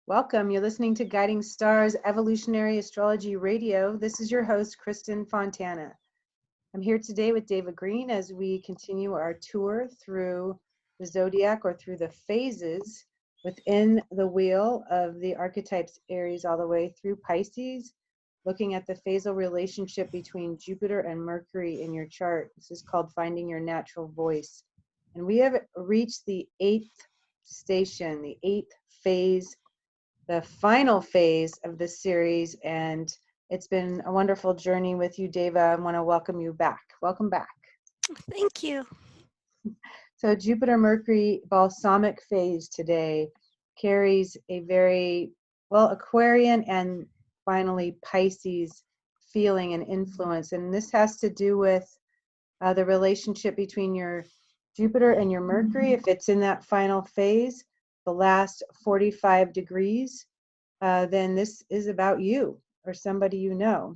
Welcome. You're listening to Guiding Stars Evolutionary Astrology Radio. This is your host, Kristin Fontana. I'm here today with Deva Green as we continue our tour through the zodiac or through the phases within the wheel of the archetypes Aries all the way through Pisces, looking at the phasal relationship between Jupiter and Mercury in your chart. This is called Finding Your Natural Voice. And we have reached the 8th station, the 8th phase, the final phase of this series, and it's been a wonderful journey with you, Deva. I want to welcome you back. Welcome back. Thank you. So Jupiter Mercury Balsamic phase today carries a very, Aquarian and finally Pisces feeling and influence. And this has to do with the relationship between your Jupiter and your Mercury, if it's in that final phase, the last 45 degrees, then this is about you or somebody you know.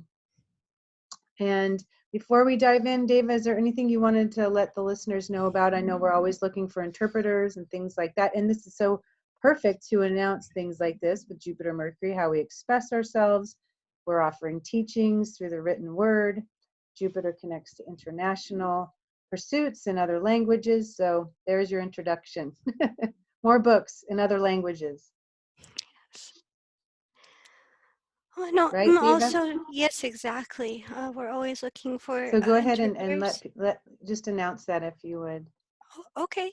And before we dive in, Dave, is there anything you wanted to let the listeners know about? I know we're always looking for interpreters and things like that. And this is so perfect to announce things like this with Jupiter Mercury, how we express ourselves. We're offering teachings through the written word. Jupiter connects to international pursuits in other languages. So there's your introduction. More books in other languages. No, Right, Deva? also, yes, exactly. We're always looking for So go ahead and interpreters. let just announce that if you would. Okay.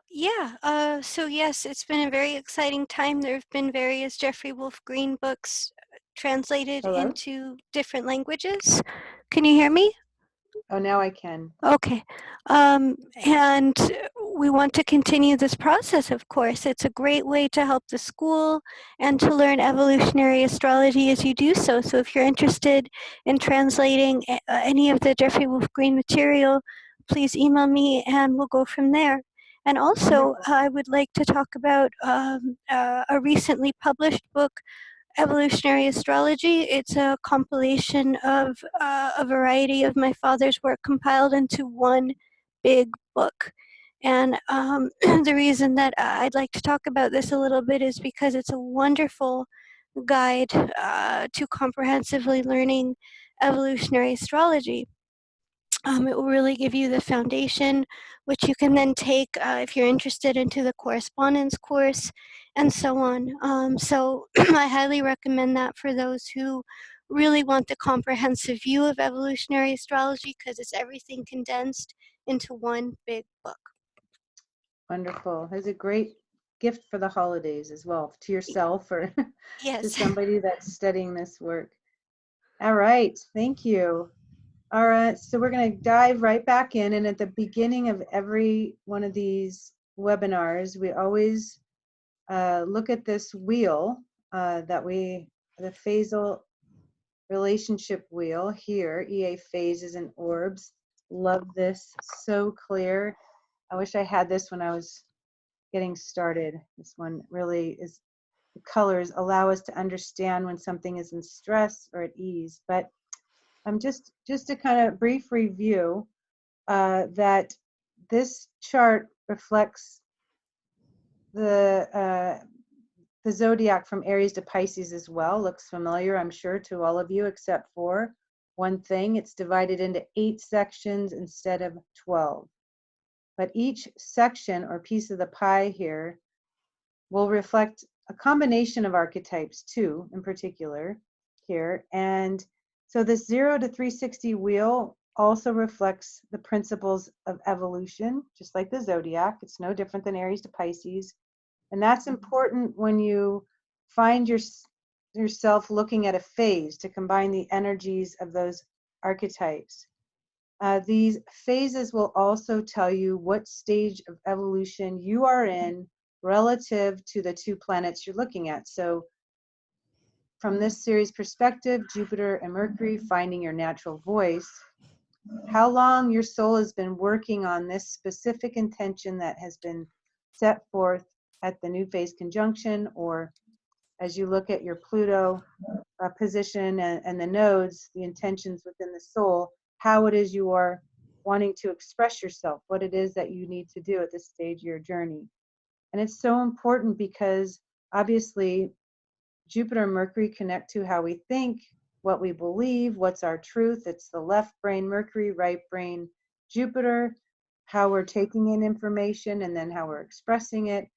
Yeah. So yes, it's been a very exciting time. There have been various Jeffrey Wolf Green books translated Hello? into different languages. Can you hear me? Oh, now I can. Okay. And we want to continue this process, of course. It's a great way to help the school and to learn evolutionary astrology as you do so. So if you're interested in translating any of the Jeffrey Wolf Green material, please email me and we'll go from there. And also, Wonderful. I would like to talk about a recently published book, Evolutionary Astrology. It's a compilation of a variety of my father's work compiled into one big book. And the reason that I'd like to talk about this a little bit is because it's a wonderful guide to comprehensively learning evolutionary astrology. It will really give you the foundation, which you can then take if you're interested into the correspondence course and so on. So I highly recommend that for those who really want the comprehensive view of evolutionary astrology because it's everything condensed into one big book. Wonderful. It's a great gift for the holidays as well, to yourself or to Yes. somebody that's studying this work. All right. Thank you. All right. So we're going to dive right back in. And at the beginning of every one of these webinars, we always look at this wheel the phasal relationship wheel here, EA phases and orbs. Love this. So clear. I wish I had this when I was getting started. This one really is, the colors allow us to understand when something is in stress or at ease. But just to kind of brief review, that this chart reflects the zodiac from Aries to Pisces as well. Looks familiar, I'm sure, to all of you, except for one thing. It's divided into 8 sections instead of 12. But each section or piece of the pie here will reflect a combination of archetypes, too, in particular here. And so this 0 to 360 wheel also reflects the principles of evolution, just like the zodiac. It's no different than Aries to Pisces. And that's important when you find yourself looking at a phase to combine the energies of those archetypes. These phases will also tell you what stage of evolution you are in relative to the 2 planets you're looking at. So from this series perspective, Jupiter and Mercury, finding your natural voice, how long your soul has been working on this specific intention that has been set forth at the new phase conjunction, or as you look at your Pluto position and the nodes, the intentions within the soul, how it is you are wanting to express yourself, what it is that you need to do at this stage of your journey. And it's so important because obviously Jupiter and Mercury connect to how we think, what we believe, what's our truth. It's the left brain Mercury, right brain Jupiter, how we're taking in information and then how we're expressing it.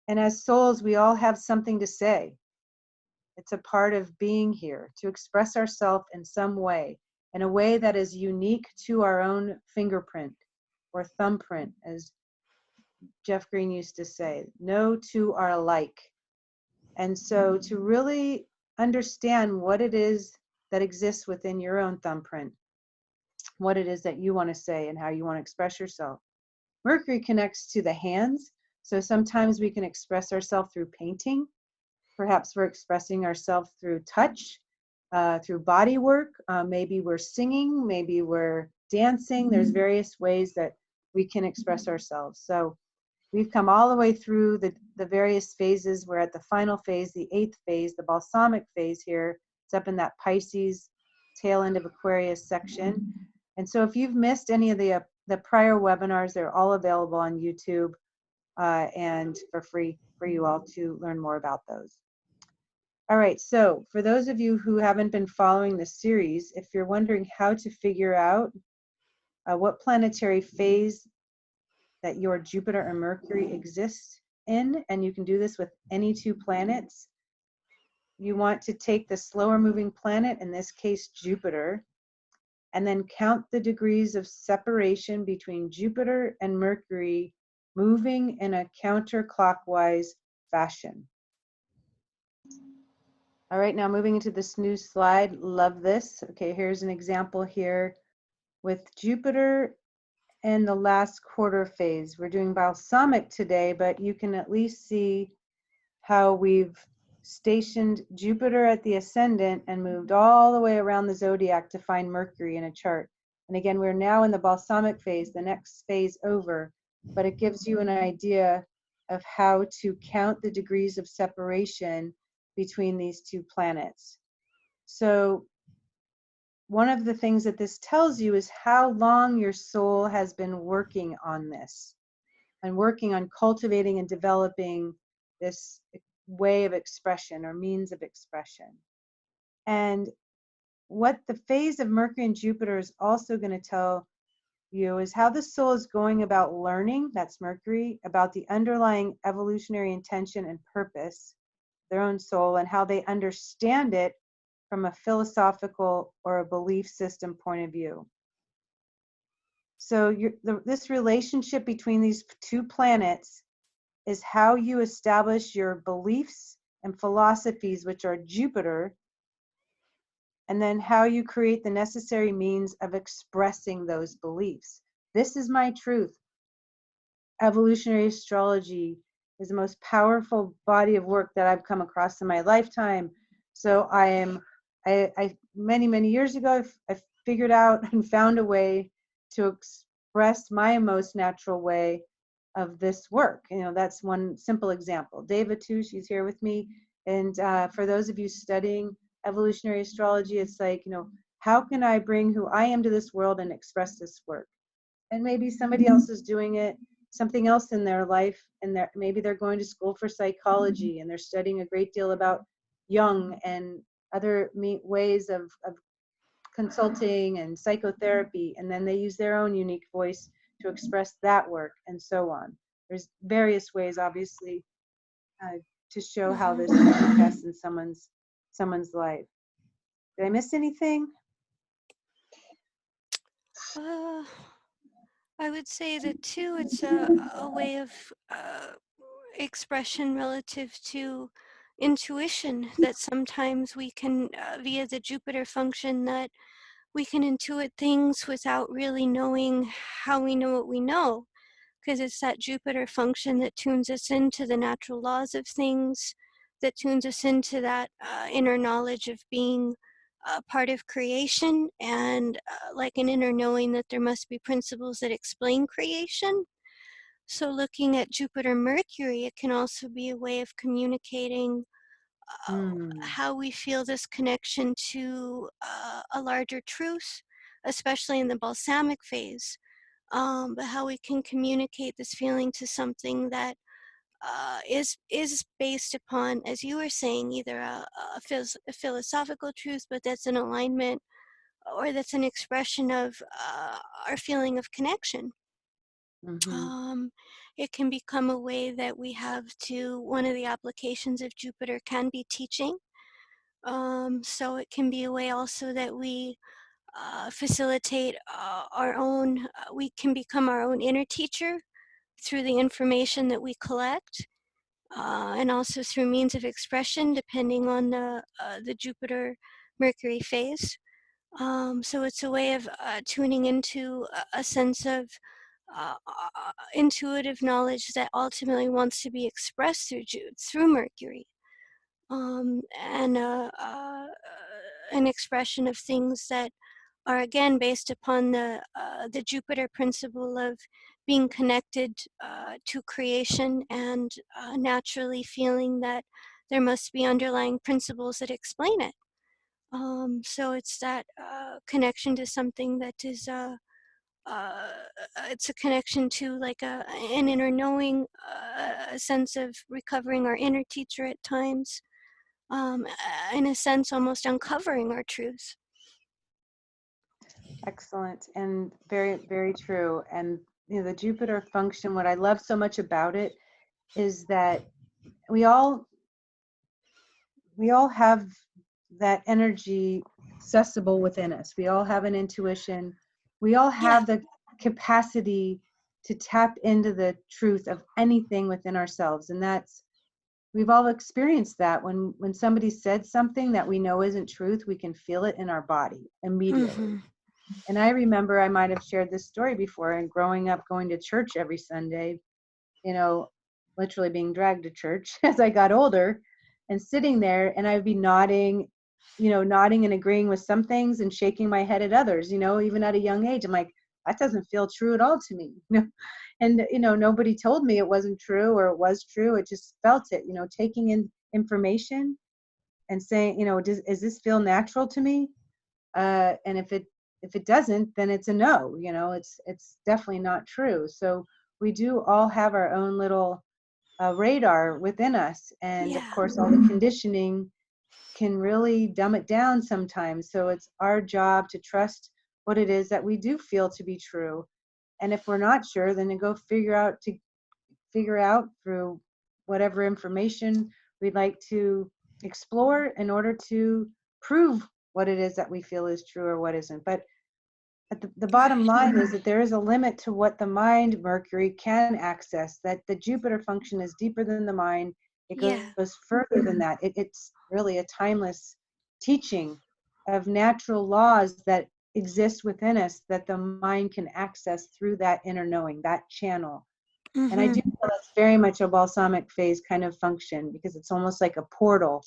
And as souls, we all have something to say. It's a part of being here, to express ourselves in some way, in a way that is unique to our own fingerprint or thumbprint, as Jeff Green used to say. No two are alike. And so to really understand what it is that exists within your own thumbprint, what it is that you want to say and how you want to express yourself. Mercury connects to the hands. So sometimes we can express ourselves through painting. Perhaps we're expressing ourselves through touch, through body work. Maybe we're singing, maybe we're dancing. There's various ways that we can express ourselves. So we've come all the way through the various phases. We're at the final phase, the 8th phase, the balsamic phase here. It's up in that Pisces tail end of Aquarius section. And so if you've missed any of the prior webinars, they're all available on YouTube and for free for you all to learn more about those. All right, so for those of you who haven't been following the series, if you're wondering how to figure out what planetary phase that your Jupiter or Mercury exists in, and you can do this with any two planets, you want to take the slower moving planet, in this case Jupiter, and then count the degrees of separation between Jupiter and Mercury moving in a counterclockwise fashion. All right, now moving into this new slide, love this. Okay, here's an example here with Jupiter in the last quarter phase. We're doing balsamic today, but you can at least see how we've stationed Jupiter at the ascendant and moved all the way around the zodiac to find Mercury in a chart. And again, we're now in the balsamic phase, the next phase over, but it gives you an idea of how to count the degrees of separation between these two planets. So one of the things that this tells you is how long your soul has been working on this and working on cultivating and developing this way of expression or means of expression. And what the phase of Mercury and Jupiter is also going to tell you is how the soul is going about learning, that's Mercury, about the underlying evolutionary intention and purpose, their own soul, and how they understand it from a philosophical or a belief system point of view. So this relationship between these two planets is how you establish your beliefs and philosophies, which are Jupiter, and then how you create the necessary means of expressing those beliefs. This is my truth. Evolutionary astrology is the most powerful body of work that I've come across in my lifetime. So I many years ago, I figured out and found a way to express my most natural way of this work. You know, that's one simple example. Deva too, she's here with me. And for those of you studying evolutionary astrology, it's like, you know, how can I bring who I am to this world and express this work? And maybe somebody else is doing it, something else in their life, and maybe they're going to school for psychology and they're studying a great deal about Jung and other ways of consulting and psychotherapy, and then they use their own unique voice to express that work, and so on. There's various ways, obviously, to show how this manifests in someone's life. Did I miss anything? I would say that too, it's a way of expression relative to intuition, that sometimes we can, via the Jupiter function, that we can intuit things without really knowing how we know what we know, because it's that Jupiter function that tunes us into the natural laws of things, that tunes us into that inner knowledge of being part of creation, and like an inner knowing that there must be principles that explain creation. So looking at Jupiter Mercury, it can also be a way of communicating how we feel this connection to a larger truth, especially in the balsamic phase, but how we can communicate this feeling to something that is based upon, as you were saying, either a philosophical truth, but that's an alignment, or that's an expression of our feeling of connection. Mm-hmm. Um, it can become a way that we have to, one of the applications of Jupiter can be teaching. So it can be a way also that we facilitate our own, we can become our own inner teacher through the information that we collect, and also through means of expression depending on the Jupiter Mercury phase. So it's a way of tuning into a sense of intuitive knowledge that ultimately wants to be expressed through Mercury, and an expression of things that are again based upon the Jupiter principle of being connected to creation, and naturally feeling that there must be underlying principles that explain it. So it's that connection to something that is uh, it's a connection to like an inner knowing, a sense of recovering our inner teacher at times, in a sense almost uncovering our truth. Excellent, and very, very true. And the Jupiter function, what I love so much about it is that we all have that energy accessible within us. We all have an intuition. We all Yeah. have the capacity to tap into the truth of anything within ourselves. And that's, we've all experienced that when somebody said something that we know isn't truth, we can feel it in our body immediately. Mm-hmm. And I remember, I might have shared this story before, and growing up going to church every Sunday, you know, literally being dragged to church as I got older, and sitting there, and I'd be nodding, nodding and agreeing with some things and shaking my head at others, even at a young age. I'm like, that doesn't feel true at all to me. And, nobody told me it wasn't true or it was true. It just felt it, taking in information and saying, does this feel natural to me? And if it doesn't, then it's a no. It's definitely not true. So we do all have our own little radar within us, and of Yeah. course all the conditioning can really dumb it down sometimes. So it's our job to trust what it is that we do feel to be true, and if we're not sure, then to go figure out through whatever information we'd like to explore in order to prove what it is that we feel is true or what isn't. But the bottom Right. line is that there is a limit to what the mind, Mercury, can access, that the Jupiter function is deeper than the mind. It Yeah. goes further than that. It's really a timeless teaching of natural laws that exist within us that the mind can access through that inner knowing, that channel. And I Mm-hmm. do feel that's very much a balsamic phase kind of function, because it's almost like a portal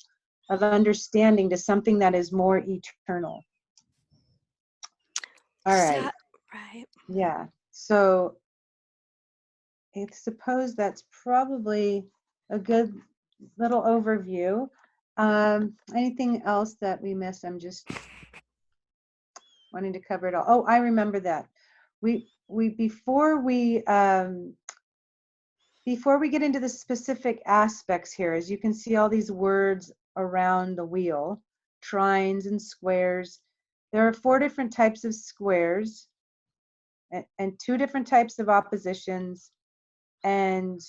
of understanding to something that is more eternal. All right. Right. Yeah. So I suppose that's probably a good little overview. Anything else that we missed? I'm just wanting to cover it all. Oh, I remember that. We before we get into the specific aspects here, as you can see all these words around the wheel, trines and squares. There are 4 different types of squares, and 2 different types of oppositions, and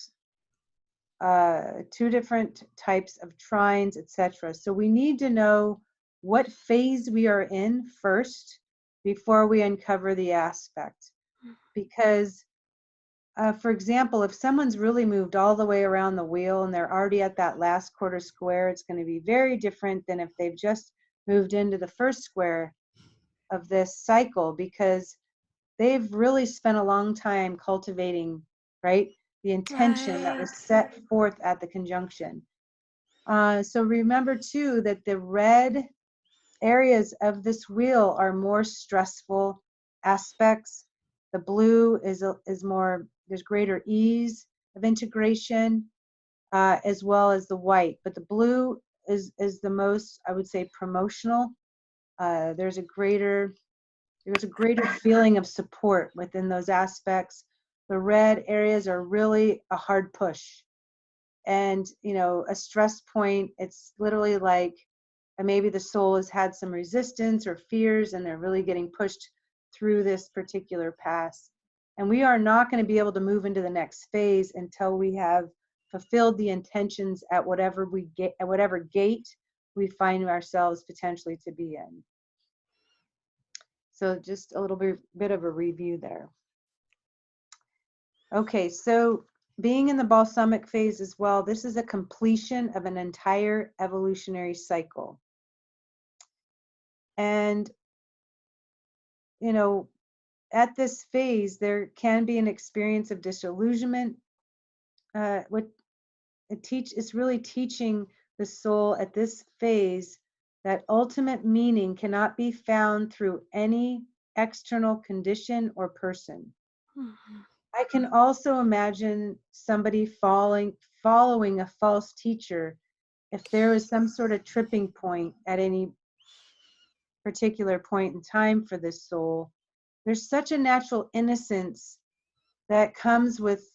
2 different types of trines, etc. So we need to know what phase we are in first before we uncover the aspect. Because, for example, if someone's really moved all the way around the wheel and they're already at that last quarter square, it's going to be very different than if they've just moved into the first square of this cycle, because they've really spent a long time cultivating, right, the intention that Right. was set forth at the conjunction. So remember too that the red areas of this wheel are more stressful aspects. The blue is more, there's greater ease of integration, as well as the white. But the blue is the most, I would say, promotional. There's a greater feeling of support within those aspects. The red areas are really a hard push. And, a stress point, it's literally like maybe the soul has had some resistance or fears and they're really getting pushed through this particular pass. And we are not going to be able to move into the next phase until we have fulfilled the intentions at whatever gate we find ourselves potentially to be in. So just a little bit of a review there. Okay, so being in the balsamic phase as well, this is a completion of an entire evolutionary cycle. And, at this phase, there can be an experience of disillusionment. It's really teaching the soul at this phase that ultimate meaning cannot be found through any external condition or person. Mm-hmm. I can also imagine somebody following a false teacher if there is some sort of tripping point at any particular point in time for this soul. There's such a natural innocence that comes with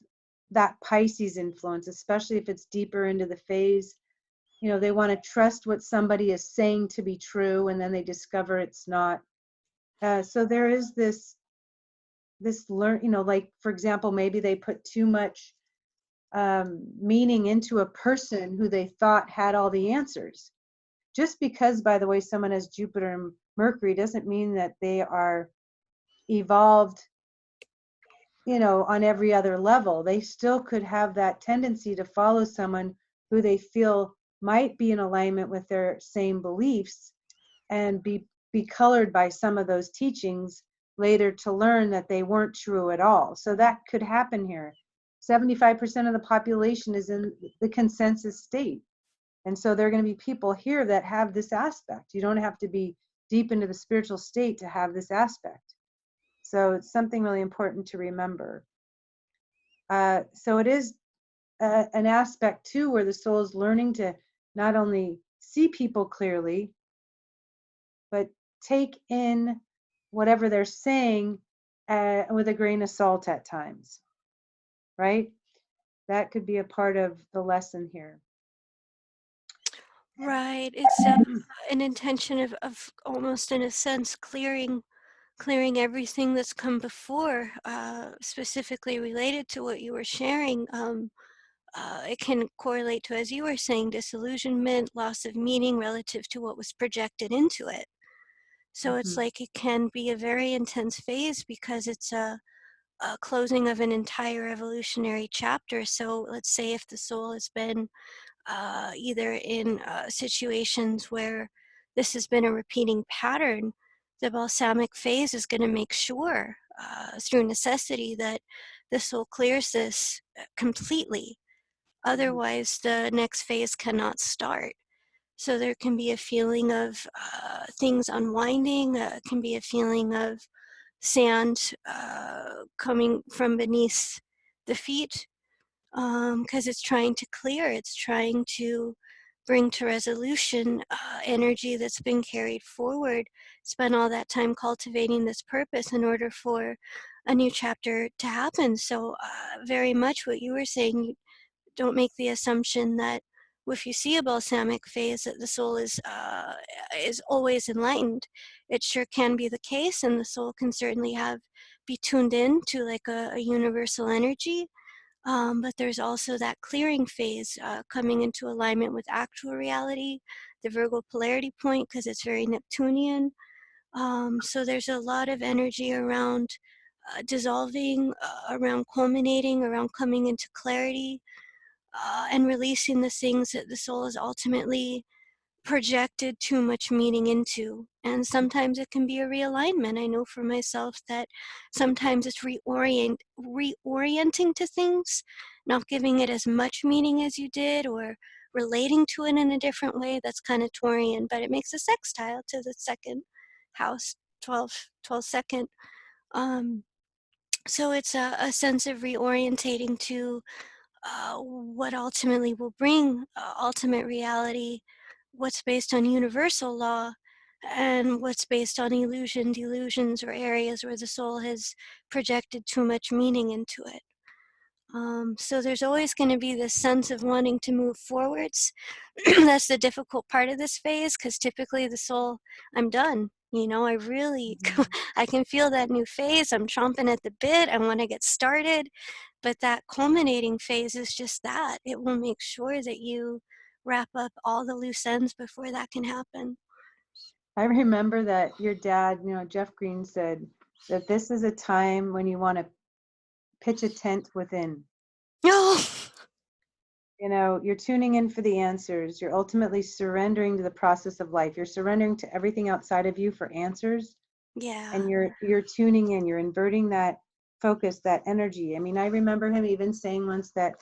that Pisces influence, especially if it's deeper into the phase. They want to trust what somebody is saying to be true, and then they discover it's not. So there is this like, for example, maybe they put too much meaning into a person who they thought had all the answers. Just because, by the way, someone has Jupiter and Mercury doesn't mean that they are evolved, on every other level. They still could have that tendency to follow someone who they feel might be in alignment with their same beliefs and be colored by some of those teachings later to learn that they weren't true at all. So that could happen here. 75% of the population is in the consensus state. And so there are going to be people here that have this aspect. You don't have to be deep into the spiritual state to have this aspect. So it's something really important to remember. So it is an aspect too where the soul is learning to not only see people clearly, but take in whatever they're saying with a grain of salt at times, right? That could be a part of the lesson here. Right. It's an intention of almost, in a sense, clearing everything that's come before, specifically related to what you were sharing. It can correlate to, as you were saying, disillusionment, loss of meaning relative to what was projected into it. So it's like it can be a very intense phase because it's a closing of an entire evolutionary chapter. So let's say if the soul has been either in situations where this has been a repeating pattern, the balsamic phase is going to make sure through necessity that the soul clears this completely. Otherwise, the next phase cannot start. So there can be a feeling of things unwinding, can be a feeling of sand coming from beneath the feet, because it's trying to clear, it's trying to bring to resolution energy that's been carried forward, spent all that time cultivating this purpose in order for a new chapter to happen. So very much what you were saying, you don't make the assumption that if you see a balsamic phase that the soul is always enlightened. It sure can be the case, and the soul can certainly be tuned in to like a universal energy. But there's also that clearing phase coming into alignment with actual reality, the Virgo polarity point, because it's very Neptunian. So there's a lot of energy around dissolving, around culminating, around coming into clarity, and releasing the things that the soul has ultimately projected too much meaning into. And sometimes it can be a realignment. I know for myself that sometimes it's reorienting to things, not giving it as much meaning as you did, or relating to it in a different way. That's kind of Taurian, but it makes a sextile to the second house, 12 second. So it's a sense of reorientating to what ultimately will bring ultimate reality, what's based on universal law, and what's based on delusions, or areas where the soul has projected too much meaning into it. So there's always going to be this sense of wanting to move forwards. That's the difficult part of this phase, because typically the soul, I'm done. I really, I can feel that new phase. I'm chomping at the bit. I want to get started. But that culminating phase is just that. It will make sure that you wrap up all the loose ends before that can happen. I remember that your dad, Jeff Green, said that this is a time when you want to pitch a tent within. Oh, You're tuning in for the answers. You're ultimately surrendering to the process of life. You're surrendering to everything outside of you for answers. yeah. And you're tuning in. You're inverting that focus, that energy. I mean, I remember him even saying once that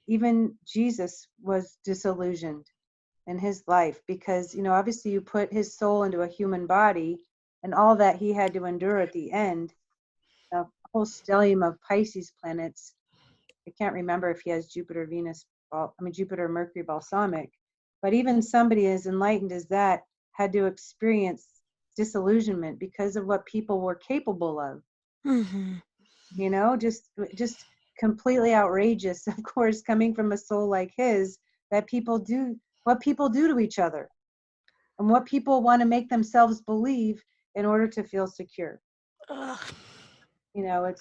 even Jesus was disillusioned in his life because, obviously you put his soul into a human body and all that he had to endure at the end, a whole stellium of Pisces planets. I can't remember if he has Jupiter, Venus, Jupiter, Mercury, Balsamic, but even somebody as enlightened as that had to experience disillusionment because of what people were capable of. Just completely outrageous, of course, coming from a soul like his, that people do what people do to each other and what people want to make themselves believe in order to feel secure. Ugh. It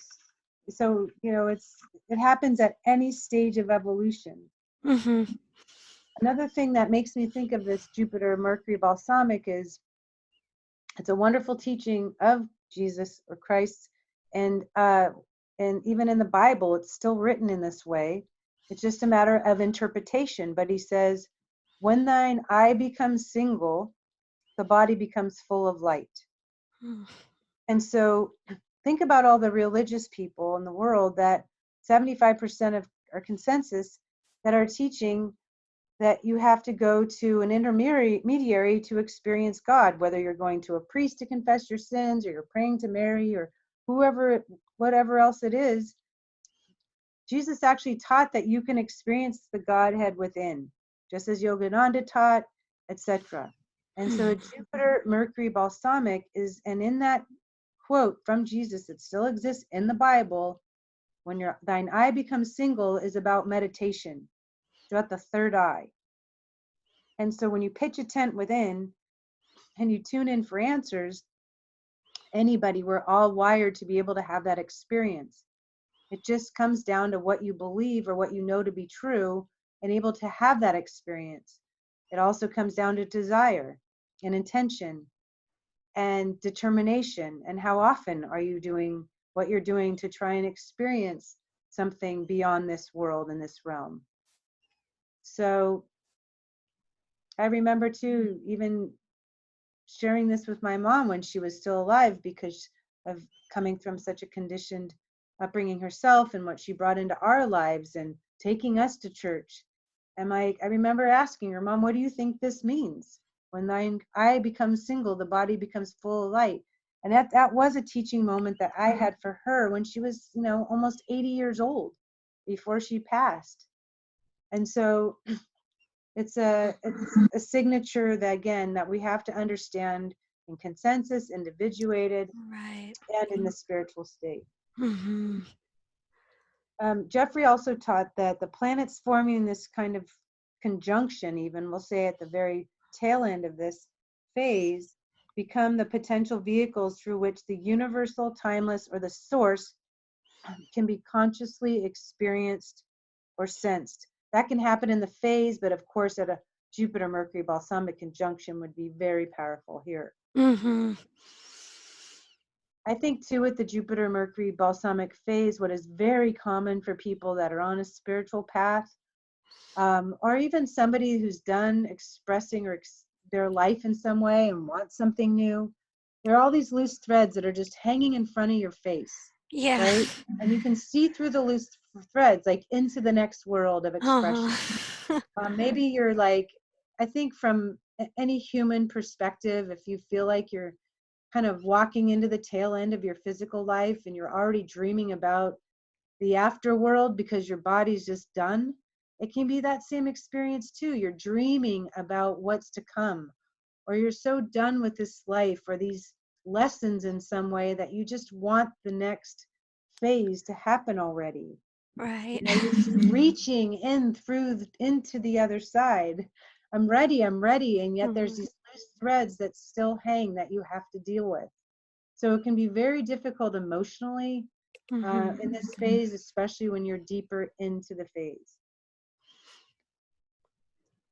happens at any stage of evolution. Another thing that makes me think of this Jupiter Mercury Balsamic is it's a wonderful teaching of Jesus or Christ, and even in the Bible it's still written in this way. It's just a matter of interpretation, but he says, when thine eye becomes single, the body becomes full of light. And so think about all the religious people in the world, that 75% of our consensus that are teaching that you have to go to an intermediary to experience God, whether you're going to a priest to confess your sins or you're praying to Mary or whatever else it is. Jesus actually taught that you can experience the Godhead within, just as Yogananda taught, etc. And so Jupiter, Mercury, Balsamic and in that quote from Jesus that still exists in the Bible, when thine eye becomes single, is about meditation. It's about the third eye. And so when you pitch a tent within and you tune in for answers, we're all wired to be able to have that experience. It just comes down to what you believe or what you know to be true and able to have that experience. It also comes down to desire and intention and determination, and how often are you doing what you're doing to try and experience something beyond this world and this realm. So I remember too, even sharing this with my mom when she was still alive, because of coming from such a conditioned upbringing herself and what she brought into our lives and taking us to church. And I remember asking her, Mom, what do you think this means? When thine eye becomes single, the body becomes full of light. And that was a teaching moment that I had for her when she was, almost 80 years old before she passed. And so it's a signature that, again, that we have to understand in consensus, individuated, Right. and in the spiritual state. Jeffrey also taught that the planets forming this kind of conjunction, even we'll say at the very tail end of this phase, become the potential vehicles through which the universal, timeless, or the source can be consciously experienced or sensed. That can happen in the phase, but of course at a Jupiter Mercury Balsamic conjunction would be very powerful here. I think too, with the Jupiter Mercury Balsamic phase, what is very common for people that are on a spiritual path, or even somebody who's done expressing their life in some way and wants something new, there are all these loose threads that are just hanging in front of your face. Yeah. Right? And you can see through the loose threads, like into the next world of expression. Maybe you're like, I think from any human perspective, if you feel like you're kind of walking into the tail end of your physical life and you're already dreaming about the afterworld because your body's just done, it can be that same experience too. You're dreaming about what's to come, or you're so done with this life or these lessons in some way that you just want the next phase to happen already. Right. You're just reaching in into the other side. I'm ready, and yet there's these loose threads that still hang that you have to deal with. So it can be very difficult emotionally in this phase, especially when you're deeper into the phase.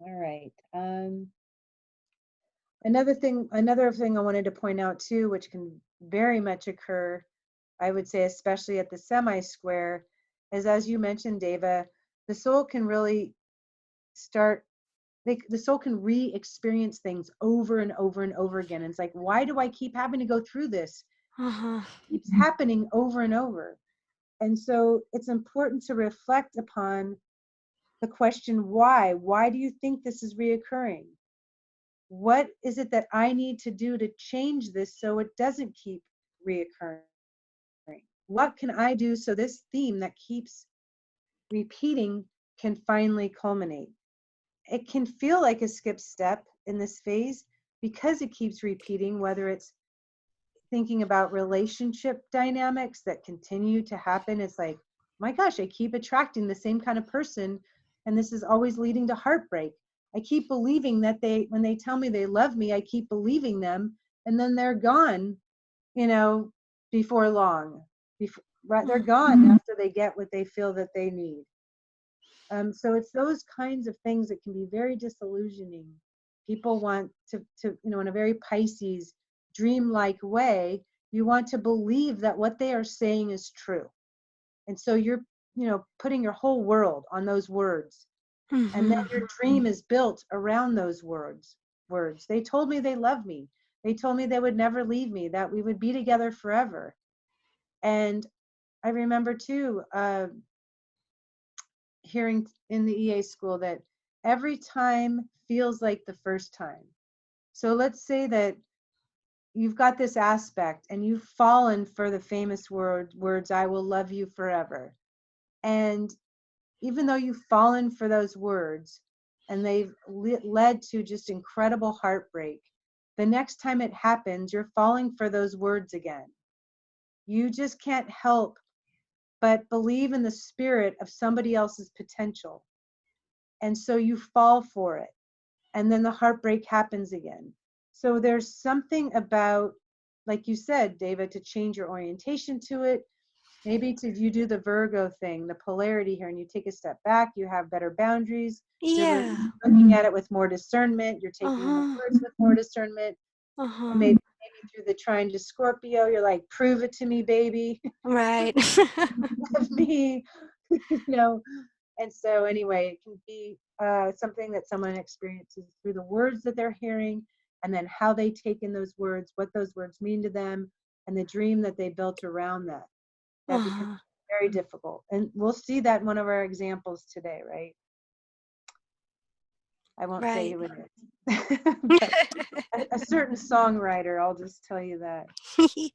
All right. Another thing I wanted to point out too, which can very much occur, I would say, especially at the semi-square, is, as you mentioned, Deva, the soul can really the soul can re-experience things over and over and over again. And it's like, why do I keep having to go through this? It keeps happening over and over. And so it's important to reflect upon the question, why? Why do you think this is reoccurring? What is it that I need to do to change this so it doesn't keep reoccurring? What can I do so this theme that keeps repeating can finally culminate? It can feel like a skip step in this phase because it keeps repeating, whether it's thinking about relationship dynamics that continue to happen. It's like, my gosh, I keep attracting the same kind of person, and this is always leading to heartbreak. I keep believing that when they tell me they love me, I keep believing them, and then they're gone, before long. They're gone after they get what they feel that they need. So it's those kinds of things that can be very disillusioning. People want to, in a very Pisces, dreamlike way, you want to believe that what they are saying is true. And so you're, putting your whole world on those words. And then your dream is built around those words. They told me they love me. They told me they would never leave me, that we would be together forever. And I remember too, hearing in the EA school that every time feels like the first time. So let's say that you've got this aspect and you've fallen for the famous words, I will love you forever. And even though you've fallen for those words and they've led to just incredible heartbreak, the next time it happens, you're falling for those words again. You just can't help but believe in the spirit of somebody else's potential. And so you fall for it. And then the heartbreak happens again. So there's something about, like you said, David, to change your orientation to it. Maybe you do the Virgo thing, the polarity here, and you take a step back, you have better boundaries. Yeah. You're looking at it with more discernment. You're taking in the words with more discernment. And maybe through the trine to Scorpio, you're like, prove it to me, baby. Right. Love me, And so anyway, it can be something that someone experiences through the words that they're hearing, and then how they take in those words, what those words mean to them, and the dream that they built around that. That becomes very difficult. And we'll see that in one of our examples today, right? I won't say who it is. But a certain songwriter, I'll just tell you that. He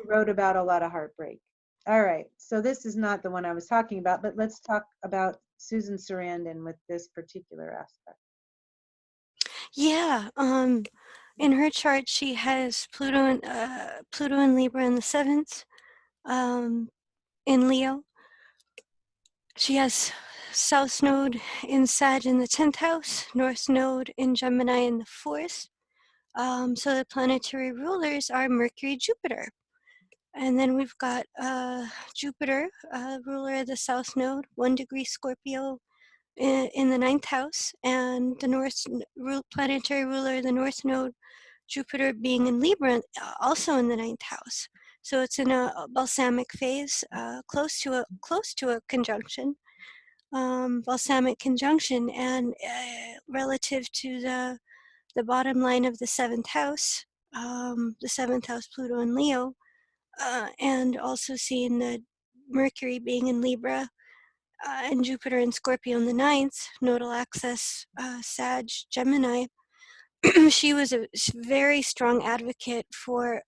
wrote about a lot of heartbreak. All right, so this is not the one I was talking about, but let's talk about Susan Sarandon with this particular aspect. Yeah. In her chart, she has Pluto and Libra in the 7th, in Leo. She has South Node in Sag in the 10th house, North Node in Gemini in the 4th. So the planetary rulers are Mercury, Jupiter. And then we've got Jupiter, ruler of the South Node, 1 degree Scorpio in the 9th house, and the North planetary ruler of the North Node, Jupiter, being in Libra, also in the 9th house. So it's in a balsamic phase, close to a conjunction, balsamic conjunction, and relative to the bottom line of the 7th house, the 7th house, Pluto and Leo, and also seeing the Mercury being in Libra, and Jupiter and Scorpio in the 9th, nodal axis, Sag, Gemini. She was a very strong advocate for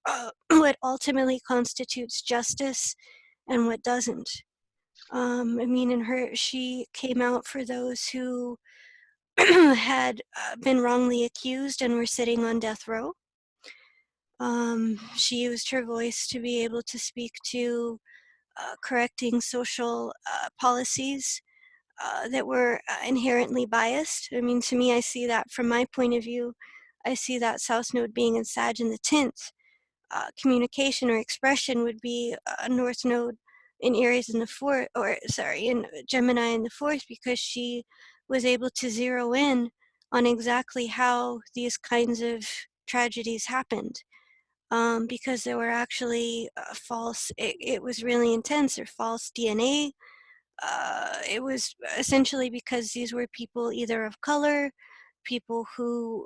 what ultimately constitutes justice and what doesn't. She came out for those who had been wrongly accused and were sitting on death row. She used her voice to be able to speak to correcting social policies that were inherently biased. I mean, to me, I see that from my point of view. I see that South Node being in Sag in the 10th. Communication or expression would be a North Node in Aries in the fourth, or sorry, in Gemini in the fourth, because she was able to zero in on exactly how these kinds of tragedies happened. Because there were actually false, it was really intense, or false DNA. It was essentially because these were people either of color, people who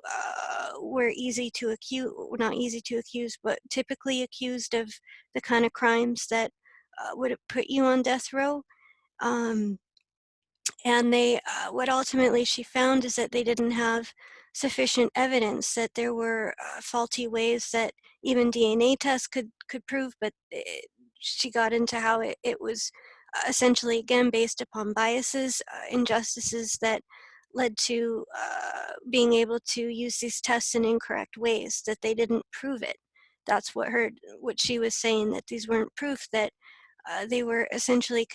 were easy to accuse, not easy to accuse, but typically accused of the kind of crimes that would put you on death row. Um, and what ultimately she found is that they didn't have sufficient evidence, that there were faulty ways that even DNA tests could prove, but she got into how it was essentially, again, based upon biases, injustices that led to being able to use these tests in incorrect ways, that they didn't prove it. That's what she was saying, that these weren't proof, that they were essentially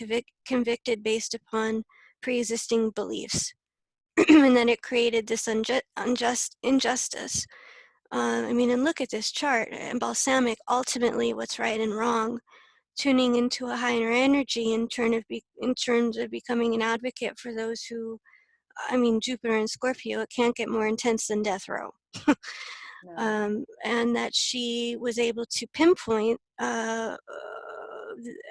convicted based upon pre-existing beliefs. And then it created this injustice. I mean, and look at this chart. And Balsamic, ultimately, what's right and wrong, tuning into a higher energy in terms of becoming an advocate for those who, I mean, Jupiter and Scorpio, it can't get more intense than death row. No. And that she was able to pinpoint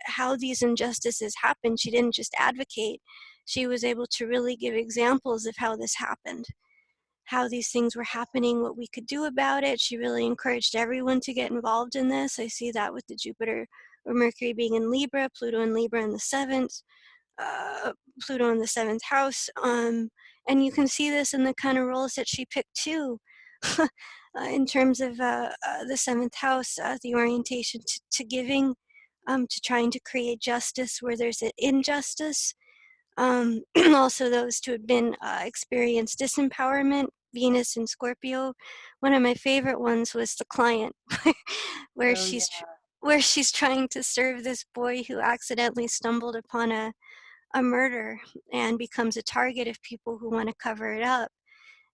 how these injustices happened. She didn't just advocate, she was able to really give examples of how this happened, how these things were happening, what we could do about it. She really encouraged everyone to get involved in this. I see that with the Jupiter or Mercury being in Libra, Pluto in Libra in the 7th, uh, Pluto in the 7th house. And you can see this in the kind of roles that she picked too. In terms of the 7th house, the orientation to giving, to trying to create justice where there's an injustice. Also, those who had been experienced disempowerment, Venus and Scorpio. One of my favorite ones was the client, where Oh, yeah. she's trying to serve this boy who accidentally stumbled upon a murder and becomes a target of people who want to cover it up.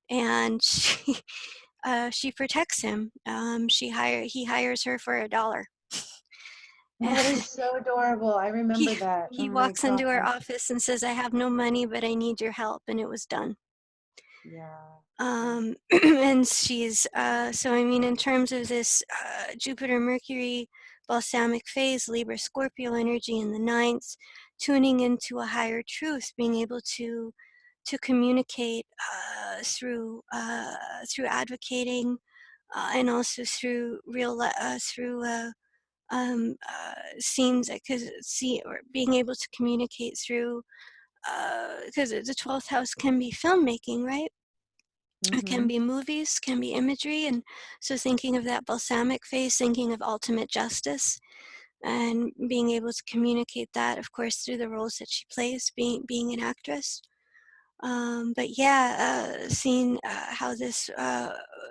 And she protects him. He hires her for $1. That is so adorable. I he remember that. Oh he my walks into her God. office and says, "I have no money, but I need your help," and it was done. Yeah. Yeah. And she's so I mean, in terms of this Jupiter Mercury balsamic phase, Libra Scorpio energy in the 9th, tuning into a higher truth, being able to communicate through advocating, and also through scenes, because see, or being able to communicate through, because the 12th house can be filmmaking, right? It can Mm-hmm. be movies, can be imagery. And so thinking of that balsamic phase, thinking of ultimate justice, and being able to communicate that, of course, through the roles that she plays, being an actress. But yeah, seeing how this,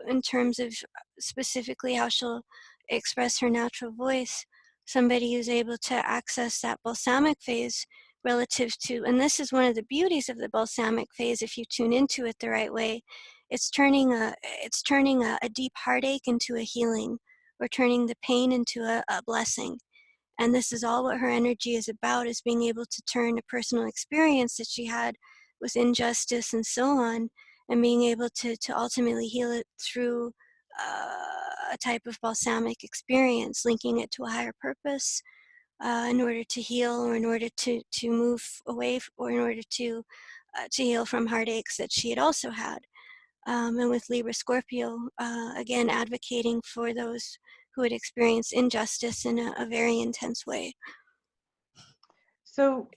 in terms of specifically how she'll express her natural voice, somebody who's able to access that balsamic phase relative to, and this is one of the beauties of the balsamic phase, if you tune into it the right way, it's turning a deep heartache into a healing, or turning the pain into a blessing. And this is all what her energy is about, is being able to turn a personal experience that she had with injustice and so on, and being able to ultimately heal it through a type of balsamic experience, linking it to a higher purpose, in order to heal, or in order to move away, or in order to heal from heartaches that she had also had. And with Libra Scorpio, again, advocating for those who had experienced injustice in a very intense way. So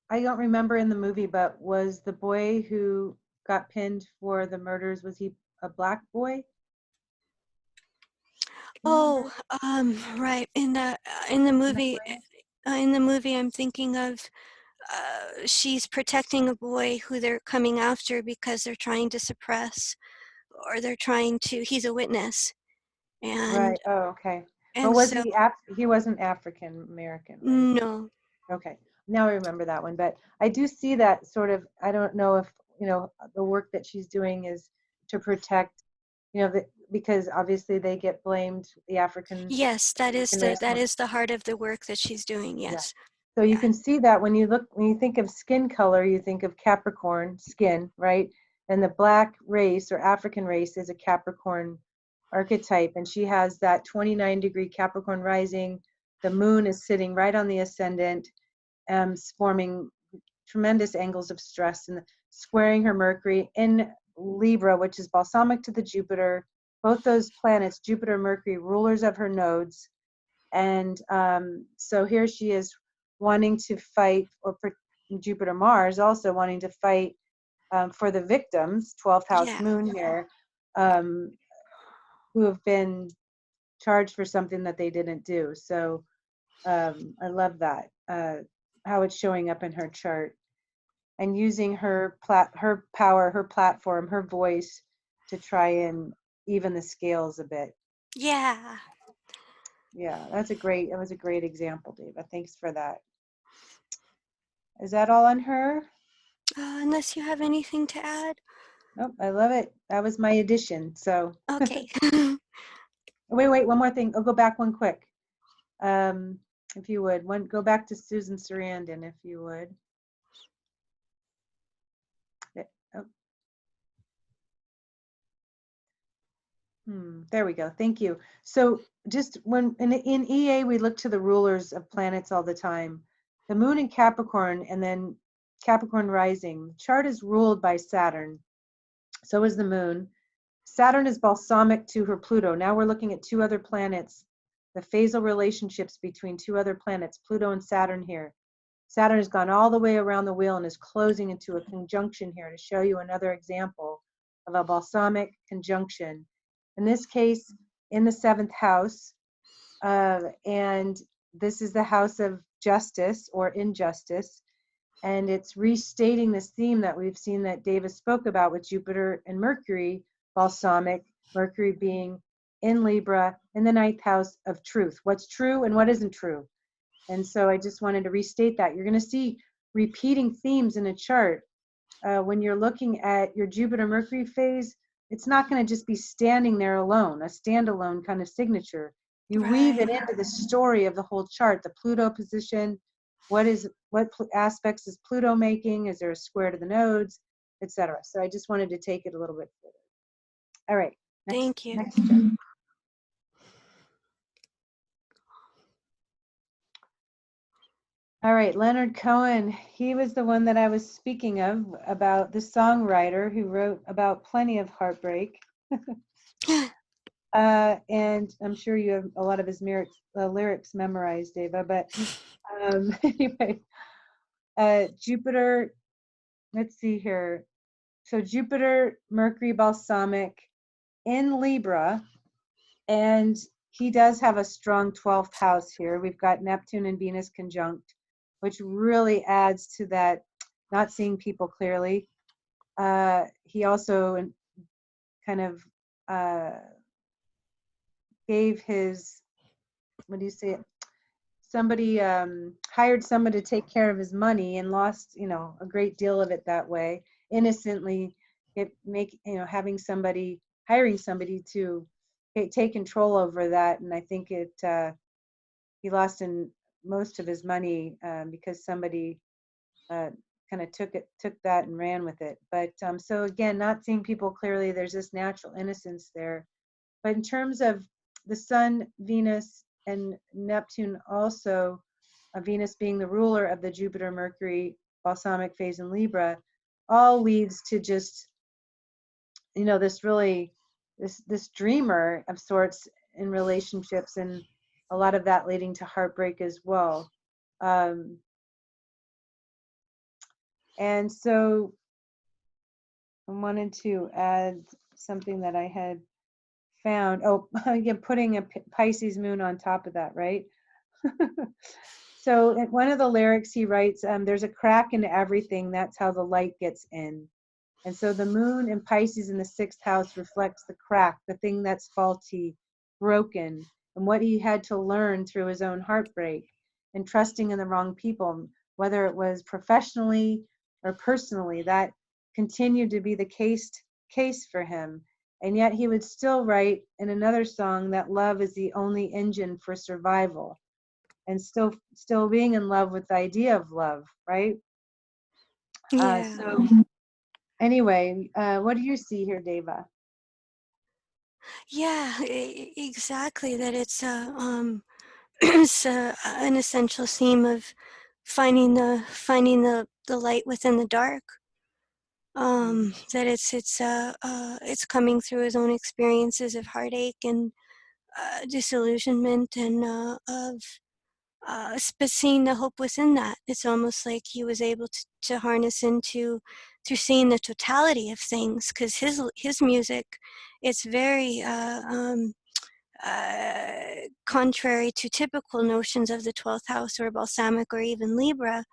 I don't remember in the movie, but was the boy who got pinned for the murders, was he a black boy? Do you Oh, remember? right. In the movie, Remembering? I'm thinking of, she's protecting a boy who they're coming after because they're trying to suppress, or they're trying to. He's a witness, and Right. Oh, okay. But And was so, he wasn't African American, right? no. Okay, now I remember that one. But I do see that sort of, I don't know if, the work that she's doing is to protect, because obviously they get blamed, the African Yes, American race. that is the heart of the work that she's doing. Yeah. Yes. So you Yeah. can see that when you think of skin color, you think of Capricorn skin, right? And the black race or African race is a Capricorn archetype, and she has that 29-degree Capricorn rising. The moon is sitting right on the ascendant, forming tremendous angles of stress and squaring her Mercury in Libra, which is balsamic to the Jupiter. Both those planets, Jupiter and Mercury, rulers of her nodes. And so here she is wanting to fight, or Jupiter Mars also wanting to fight for the victims, 12th house Yeah. moon here, um, who have been charged for something that they didn't do. So I love that, how it's showing up in her chart, and using her power, her platform, her voice to try and even the scales a bit. Yeah. Yeah, that was a great example, Deva. Thanks for that. Is that all on her? Unless you have anything to add. Nope, I love it. That was my addition. So Okay. wait, one more thing. I'll go back one quick. If you would, go back to Susan Sarandon, if you would. Oh, there we go. Thank you. So just when in EA, we look to the rulers of planets all the time. The moon in Capricorn, and then Capricorn rising. The chart is ruled by Saturn. So is the moon. Saturn is balsamic to her Pluto. Now we're looking at two other planets, the Faisel relationships between two other planets, Pluto and Saturn here. Saturn has gone all the way around the wheel and is closing into a conjunction here to show you another example of a balsamic conjunction. In this case, in the 7th house, and this is the house of justice or injustice. And it's restating this theme that we've seen that Davis spoke about with Jupiter and Mercury, balsamic, Mercury being in Libra in the 9th house of truth. What's true and what isn't true. And so I just wanted to restate that. You're going to see repeating themes in a chart. When you're looking at your Jupiter Mercury phase, it's not going to just be standing there alone, a standalone kind of signature. You weave it Right. into the story of the whole chart, the Pluto position. What aspects is Pluto making? Is there a square to the nodes, etc.? So I just wanted to take it a little bit further. All right, Thank you. next chart. All right, Leonard Cohen, he was the one that I was speaking of, about the songwriter who wrote about plenty of heartbreak. And I'm sure you have a lot of his lyrics memorized, Deva, but anyway, Jupiter, let's see here. So Jupiter, Mercury balsamic in Libra, and he does have a strong 12th house here. We've got Neptune and Venus conjunct, which really adds to that not seeing people clearly. He also kind of gave his, what do you say? Somebody hired somebody to take care of his money and lost, a great deal of it that way. Innocently, hiring somebody to take control over that, and I think he lost in most of his money because somebody kind of took that and ran with it. But so again, not seeing people clearly, there's this natural innocence there. But in terms of the Sun, Venus, and Neptune also, Venus being the ruler of the Jupiter, Mercury, balsamic phase in Libra, all leads to just, this really, this dreamer of sorts in relationships, and a lot of that leading to heartbreak as well. And so I wanted to add something that I had found. Oh, again, putting a Pisces moon on top of that, right? So in one of the lyrics he writes, there's a crack in everything, that's how the light gets in. And so the moon in Pisces in the 6th house reflects the crack, the thing that's faulty, broken. and what he had to learn through his own heartbreak and trusting in the wrong people, whether it was professionally or personally. That continued to be the case for him. And yet he would still write in another song that love is the only engine for survival, and still being in love with the idea of love, right? Yeah. So anyway, what do you see here, Deva? Yeah, exactly. That it's an essential theme of finding the light within the dark. That it's coming through his own experiences of heartache and disillusionment, and but seeing the hope within that. It's almost like he was able to harness into through seeing the totality of things, because his music, it's very contrary to typical notions of the 12th house or balsamic or even Libra.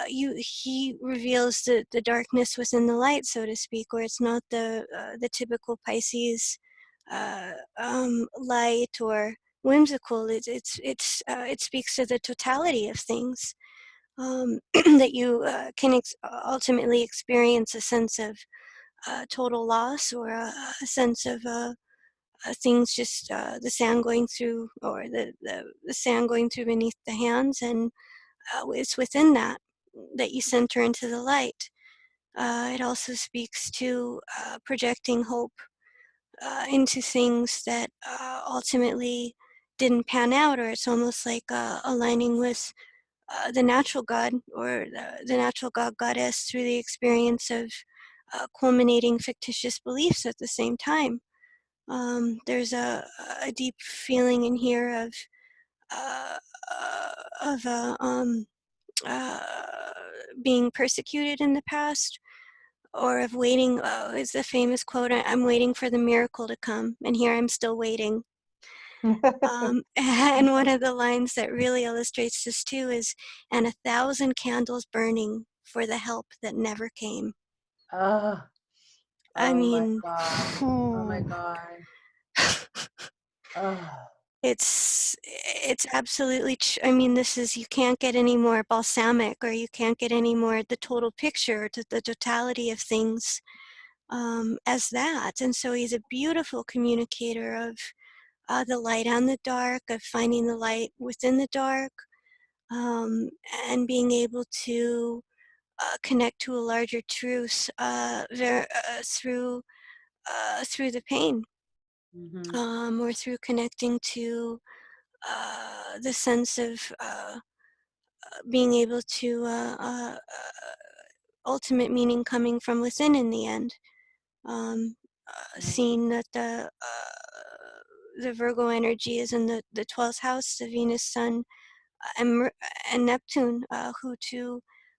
He reveals the darkness within the light, so to speak, where it's not the typical Pisces light or whimsical. It speaks to the totality of things, that you can ultimately experience a sense of total loss, or a sense of things just the sand going through, or the sand going through beneath the hands, and it's within that you center into the light. It also speaks to projecting hope into things that ultimately didn't pan out, or it's almost like aligning with the natural God, or the natural God goddess, through the experience of culminating fictitious beliefs at the same time. There's a deep feeling in here uh, of uh, being persecuted in the past, or of waiting. Is the famous quote, "I'm waiting for the miracle to come, and here I'm still waiting." And one of the lines that really illustrates this too is, "And 1,000 candles burning for the help that never came." Oh, I oh my mean, God. Oh my God. Oh. it's absolutely. I mean, this is, you can't get any more balsamic, or you can't get any more the total picture, the totality of things, as that. And so he's a beautiful communicator of the light and the dark, of finding the light within the dark, um, and being able to connect to a larger truth through the pain, Hmm. or through connecting to the sense of being able to ultimate meaning coming from within in the end. Um, Seeing that the Virgo energy is in the 12th house, the Venus, Sun, and Neptune,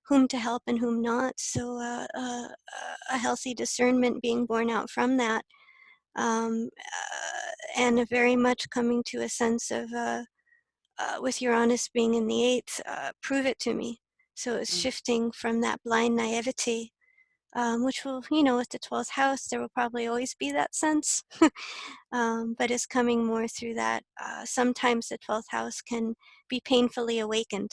whom to help and whom not. So a healthy discernment being born out from that, and a very much coming to a sense of, with Uranus being in the 8th, prove it to me. So it's shifting from that blind naivety, which will, with the 12th house, there will probably always be that sense, but is coming more through that. Sometimes the 12th house can be painfully awakened,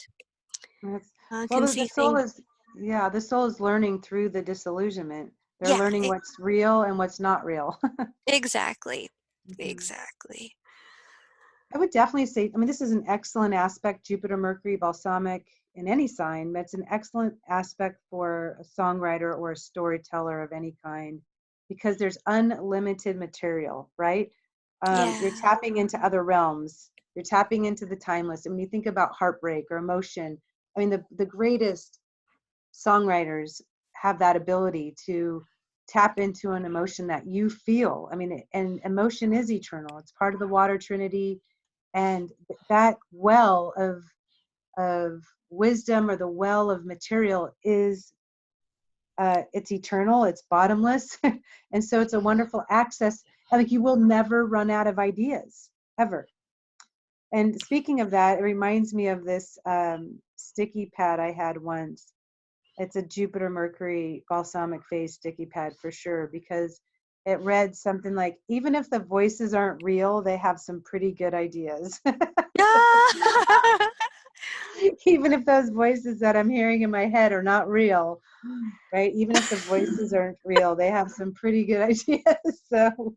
That's, well, can the see soul things. is, yeah, the soul is learning through the disillusionment. They're Yeah, learning what's real and what's not real. exactly. Mhm. Exactly. I would definitely say, I mean, this is an excellent aspect, Jupiter, Mercury, balsamic in any sign. That's an excellent aspect for a songwriter or a storyteller of any kind, because there's unlimited material, right? You're Yeah. tapping into other realms. You're tapping into the timeless. And when you think about heartbreak or emotion, I mean, the greatest songwriters have that ability to tap into an emotion that you feel. I mean, and emotion is eternal. It's part of the water trinity, and that well of wisdom, or the well of material, is it's eternal, it's bottomless. And so it's a wonderful access. Like, you will never run out of ideas, ever. And speaking of that, it reminds me of this sticky pad I had once. It's a Jupiter Mercury balsamic phase sticky pad for sure, because it read something like, even if the voices aren't real, they have some pretty good ideas. Even if those voices that I'm hearing in my head are not real, right? Even if the voices aren't real, they have some pretty good ideas. So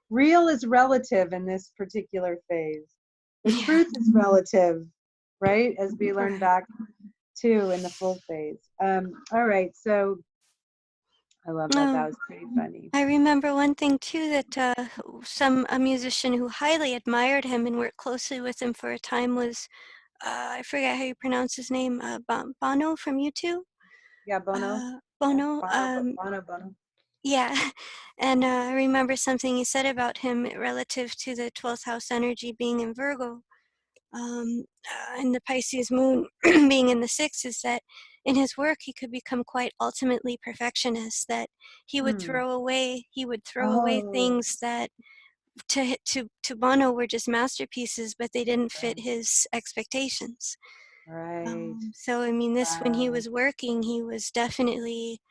real is relative in this particular phase. The Yeah. truth is relative, right? As we learn Right. back to in the full phase. All right, so I love that. That was pretty funny. I remember one thing too, that a musician who highly admired him and worked closely with him for a time was, I forget how you pronounce his name, Bono from U2. Yeah, Bono. Yeah, Bono. Bono. Yeah, and I remember something he said about him relative to the 12th house energy being in Virgo, and the Pisces moon being in the sixth, is that in his work he could become quite ultimately perfectionist. That Hmm. he would throw away Oh, things that to Bono were just masterpieces, but they didn't fit right. his expectations. Right. So I mean, this when he Wow. was working, he was definitely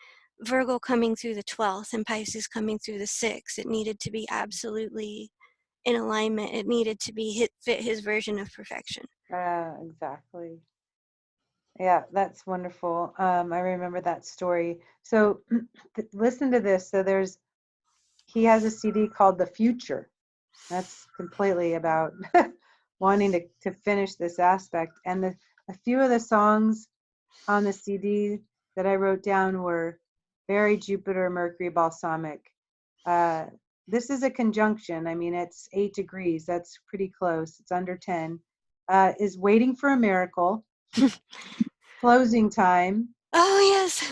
Virgo coming through the 12th and Pisces coming through the 6th. It needed to be absolutely in alignment. It needed to be fit his version of perfection. Exactly. Yeah, that's wonderful. I remember that story. So listen to this. So he has a CD called The Future. That's completely about wanting to finish this aspect. And a few of the songs on the CD that I wrote down were very Jupiter, Mercury, Balsamic. Uh, this is a conjunction. I mean, it's 8 degrees. That's pretty close. It's under 10. Is Waiting for a Miracle, Closing Time, Oh yes.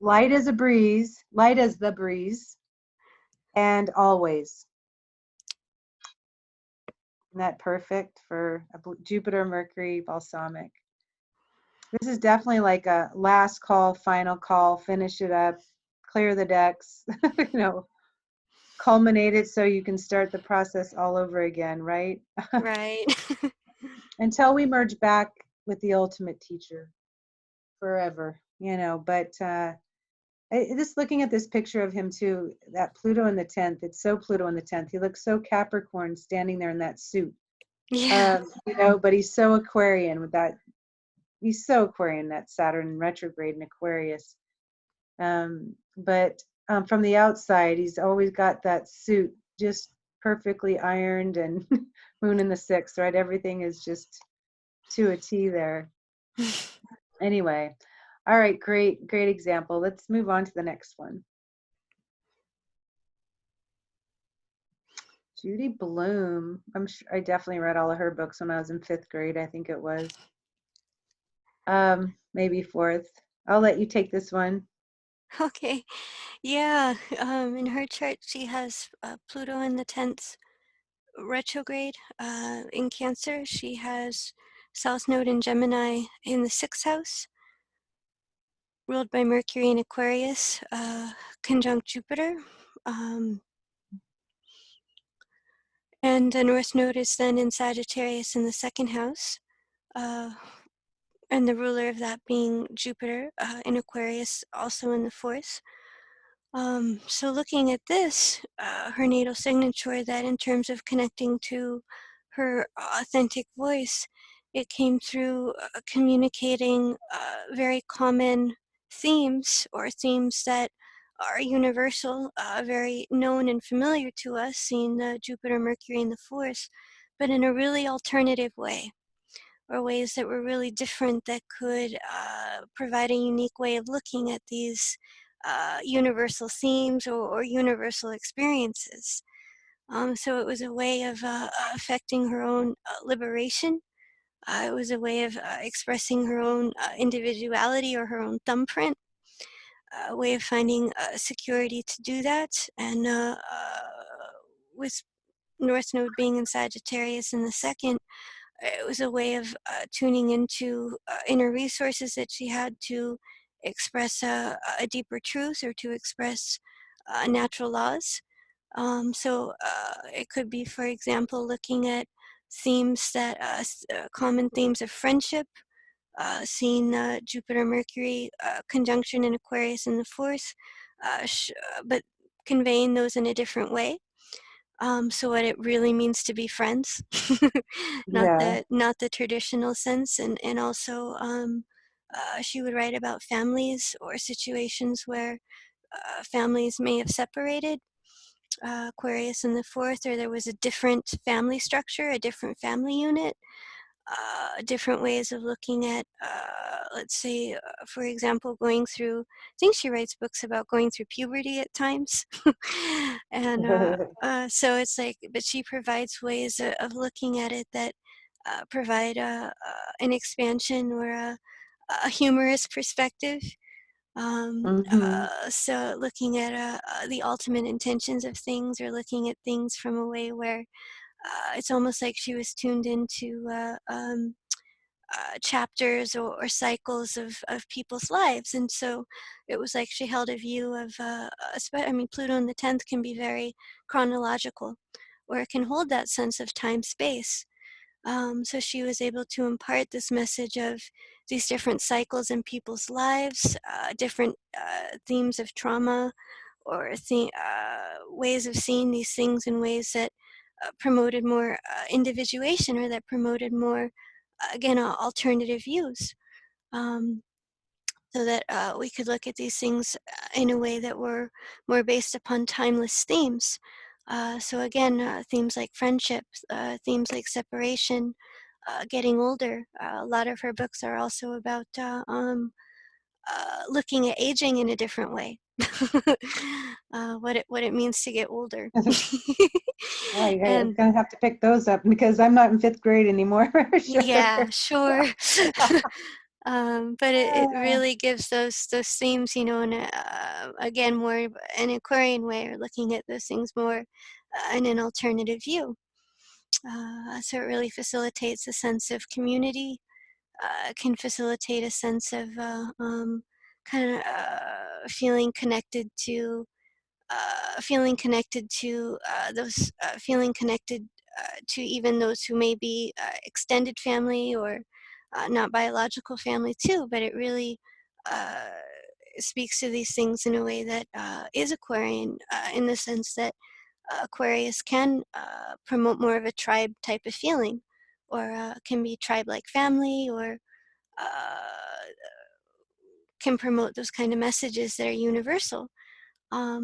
Light as the Breeze, and Always. Isn't that perfect for a Jupiter, Mercury, Balsamic? This is definitely like a last call, final call, finish it up, clear the decks, you know, culminate it so you can start the process all over again, right? Right. Until we merge back with the ultimate teacher forever, you know. But just looking at this picture of him too, that Pluto in the 10th, it's so Pluto in the 10th. He looks so Capricorn standing there in that suit, Yeah. you know, but he's so Aquarian with that. He's so Aquarian, that Saturn retrograde in Aquarius. But from the outside, he's always got that suit just perfectly ironed and moon in the 6th, right? Everything is just to a T there. Anyway, all right, great example. Let's move on to the next one. Judy Blume. I definitely read all of her books when I was in 5th grade, I think it was. Maybe 4th. I'll let you take this one. Okay. Yeah. In her chart, she has Pluto in the 10th retrograde in Cancer. She has South Node in Gemini in the 6th house, ruled by Mercury in Aquarius, conjunct Jupiter. Um, and the North Node is then in Sagittarius in the 2nd house, uh, and the ruler of that being Jupiter in Aquarius, also in the 4th. So looking at this, her natal signature, that in terms of connecting to her authentic voice, it came through communicating very common themes, or themes that are universal, very known and familiar to us, seeing Jupiter, Mercury in the 4th, but in a really alternative way, or ways that were really different, that could provide a unique way of looking at these universal themes, or universal experiences. So it was a way of affecting her own liberation. It was a way of expressing her own individuality, or her own thumbprint, a way of finding security to do that. And with North Node being in Sagittarius in the 2nd, it was a way of tuning into inner resources that she had to express a deeper truth, or to express natural laws. So it could be, for example, looking at themes that common themes of friendship, seeing Jupiter Mercury conjunction in Aquarius in the 4th, but conveying those in a different way. So what it really means to be friends, Yeah. not the traditional sense, and also she would write about families or situations where families may have separated, Aquarius in the fourth, or there was a different family structure, a different family unit, different ways of looking at, let's say, for example, going through, I think she writes books about going through puberty at times. And so it's like, but she provides ways of looking at it that provide an expansion or a humorous perspective. Hmm. So looking at the ultimate intentions of things, or looking at things from a way where it's almost like she was tuned into chapters or cycles of people's lives. And so it was like she held a view of, I mean, Pluto in the 10th can be very chronological, or it can hold that sense of time space. So she was able to impart this message of these different cycles in people's lives, different themes of trauma, or ways of seeing these things in ways that promoted more individuation, or that promoted more, again, alternative views. Um, so that we could look at these things in a way that were more based upon timeless themes. So again, themes like friendship, themes like separation, getting older. A lot of her books are also about looking at aging in a different way. What it means to get older. I'm And gonna have to pick those up because I'm not in fifth grade anymore for sure. yeah, sure. But it Ah, really gives those themes, you know, in a, again, more of an Aquarian way, or looking at those things more in an alternative view. So it really facilitates a sense of community, can facilitate a sense of kind of feeling connected to, feeling connected to even those who may be extended family, or not biological family too. But it really uh, speaks to these things in a way that is Aquarian, in the sense that Aquarius can promote more of a tribe type of feeling, or can be tribe-like family, or uh, can promote those kind of messages that are universal.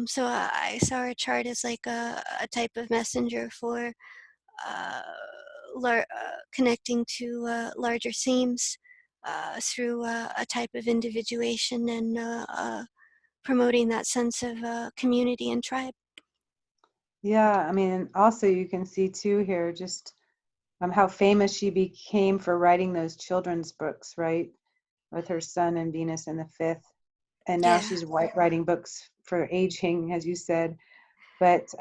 So I saw her chart as like a type of messenger for uh, connecting to larger themes through a type of individuation, and promoting that sense of community and tribe. yeah, I mean, also you can see too here just how famous she became for writing those children's books, right? With her son and Venus in the fifth. And now Yeah, she's writing books for aging, as you said. But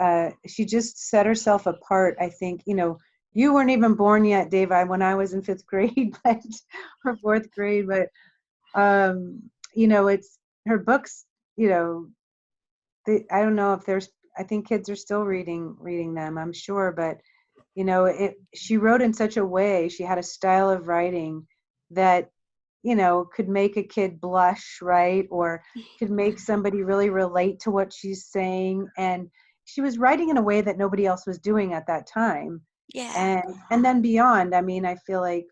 she just set herself apart. I think, you weren't even born yet, Dave, when I was in fifth grade, but or fourth grade. But it's her books. I don't know if there's. I think kids are still reading them. I'm sure, but she wrote in such a way. She had a style of writing that could make a kid blush, right? Or could make somebody really relate to what she's saying. And she was writing in a way that nobody else was doing at that time. yeah, And then beyond, I mean, I feel like,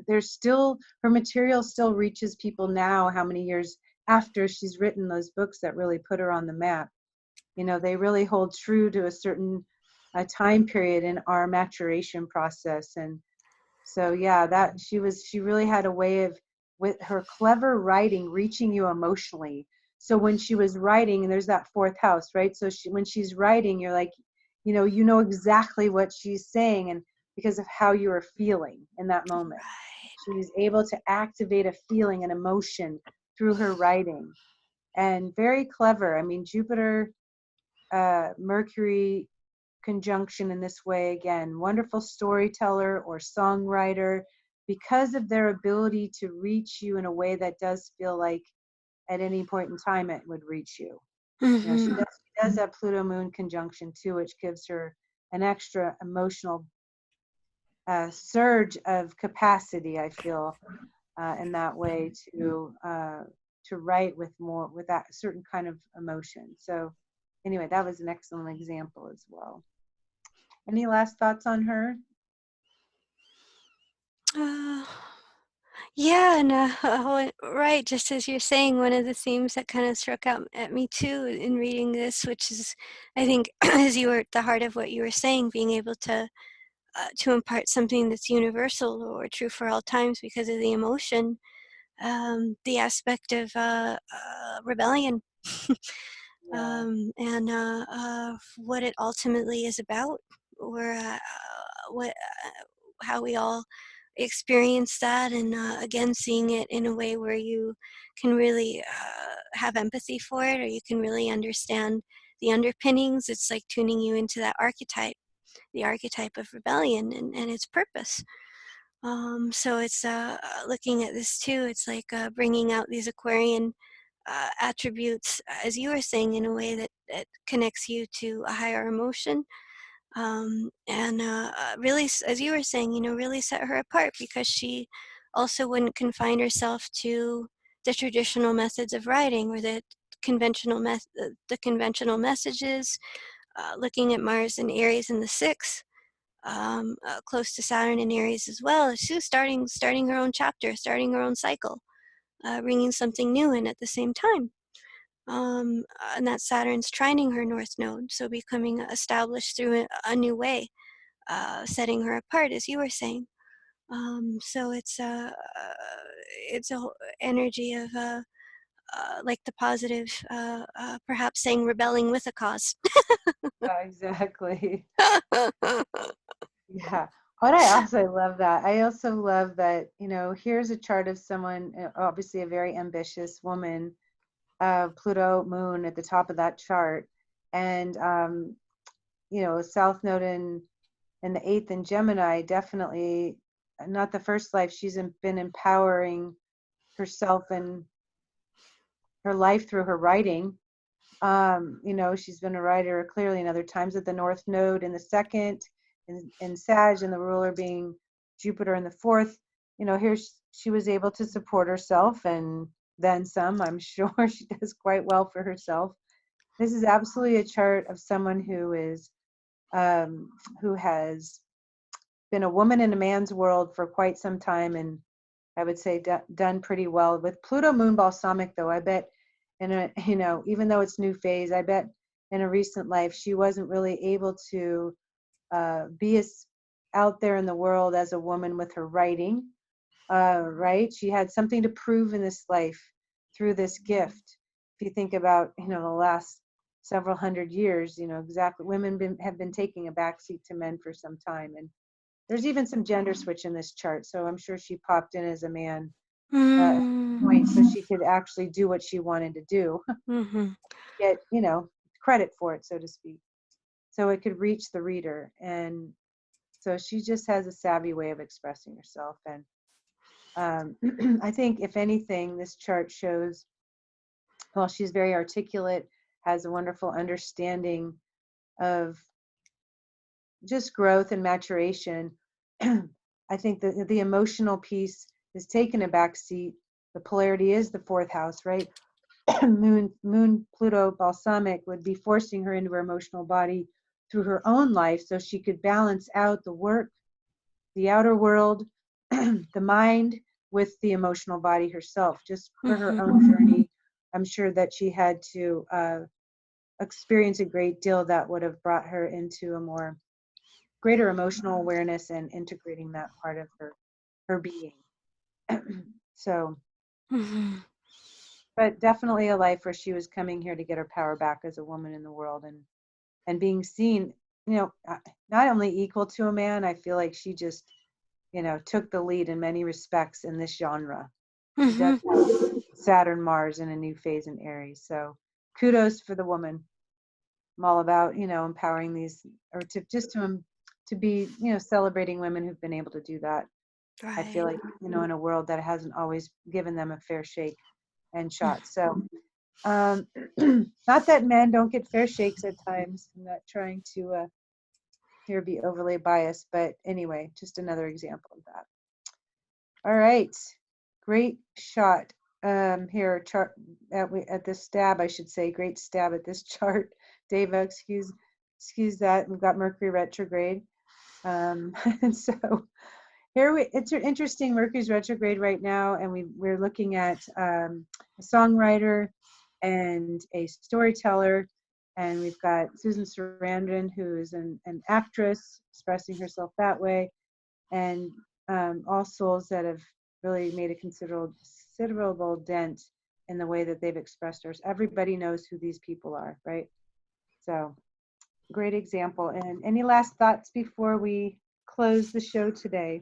there's still, her material still reaches people now, how many years after she's written those books that really put her on the map. They really hold true to a certain time period in our maturation process. And so yeah, that she really had a way of, with her clever writing, reaching you emotionally. So when she was writing, and there's that fourth house, right? So when she's writing, you're like, you know exactly what she's saying, and because of how you were feeling in that moment. right. She was able to activate a feeling, an emotion through her writing, and very clever. I mean, Jupiter, Mercury conjunction in this way, again, wonderful storyteller or songwriter, because of their ability to reach you in a way that does feel like at any point in time it would reach you. She Hmm. does that Pluto Moon conjunction too, which gives her an extra emotional surge of capacity, I feel, in that way, to write with that certain kind of emotion. So anyway, that was an excellent example as well. Any last thoughts on her? Yeah, and right, just as you're saying, one of the themes that kind of struck out at me too in reading this, which is, I think, as you were at the heart of what you were saying, being able to impart something that's universal or true for all times because of the emotion, the aspect of rebellion, Yeah. and what it ultimately is about, or what how we all experience that, and again, seeing it in a way where you can really have empathy for it, or you can really understand the underpinnings. It's like tuning you into that archetype, the archetype of rebellion, and its purpose. So it's looking at this too. It's like bringing out these Aquarian attributes, as you were saying, in a way that connects you to a higher emotion, and really, as you were saying, really set her apart because she also wouldn't confine herself to the traditional methods of writing or the conventional messages. Looking at Mars and Aries in the sixth, close to Saturn and Aries as well. She was starting her own chapter, starting her own cycle, bringing something new in at the same time. And that Saturn's trining her North Node, so becoming established through a new way, setting her apart, as you were saying. So it's a energy of like the positive, perhaps saying rebelling with a cause. Yeah, exactly. Yeah. What I also love that. I also love that, here's a chart of someone, obviously a very ambitious woman, Pluto moon at the top of that chart. And, South Node in the eighth in Gemini, definitely not the first life. She's been empowering herself and her life through her writing. She's been a writer clearly in other times at the North Node in the second, in Sag, and the ruler being Jupiter in the fourth. Here she was able to support herself and then some. I'm sure she does quite well for herself. This is absolutely a chart of someone who has been a woman in a man's world for quite some time, and I would say done pretty well. With Pluto moon balsamic, though, I bet even though it's new phase, I bet in a recent life she wasn't really able to be as out there in the world as a woman with her writing, right? She had something to prove in this life through this gift. If you think about, the last several hundred years, exactly, women have been taking a backseat to men for some time. And there's even some gender switch in this chart. So I'm sure she popped in as a man at a point so she could actually do what she wanted to do, Mm-hmm. get, credit for it, so to speak. So it could reach the reader. And so she just has a savvy way of expressing herself. And I think, if anything, this chart shows, well, she's very articulate, has a wonderful understanding of just growth and maturation. I think that the emotional piece is taken a back seat. The polarity is the fourth house, right? Moon Pluto balsamic would be forcing her into her emotional body through her own life so she could balance out the work, the outer world, the mind with the emotional body herself, just for her own journey. I'm sure that she had to experience a great deal that would have brought her into a more greater emotional awareness and integrating that part of her being. So, Mm-hmm. but definitely a life where she was coming here to get her power back as a woman in the world, and being seen, not only equal to a man. I feel like she just, took the lead in many respects in this genre. She does have Saturn, Mars in a new phase in Aries. So kudos for the woman. I'm all about, empowering these, or to be, celebrating women who've been able to do that. I feel Right. like, in a world that hasn't always given them a fair shake and shot. So, not that men don't get fair shakes at times. I'm not trying to here be overly biased, but anyway, just another example of that. All right, great shot. here, chart at this stab, I should say, great stab at this chart. Deva, excuse that. We've got Mercury retrograde. And so here it's interesting. Mercury's retrograde right now, and we're looking at a songwriter and a storyteller, and we've got Susan Sarandon, who is an actress expressing herself that way, and all souls that have really made a considerable dent in the way that they've expressed ours. Everybody knows who these people are, right? So great example. And any last thoughts before we close the show today?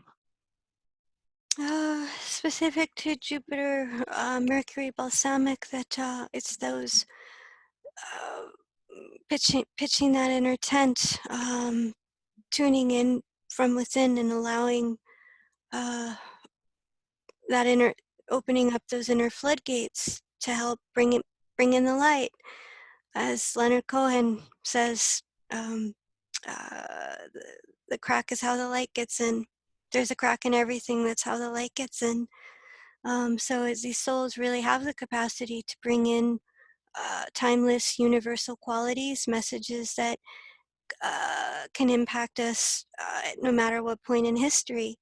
Specific to Jupiter, Mercury Balsamic, that it's those pitching that inner tent, tuning in from within and allowing that inner, opening up those inner floodgates to help bring in the light. As Leonard Cohen says, the crack is how the light gets in. There's a crack in everything. That's how the light gets in. So as these souls really have the capacity to bring in timeless, universal qualities, messages that can impact us no matter what point in history.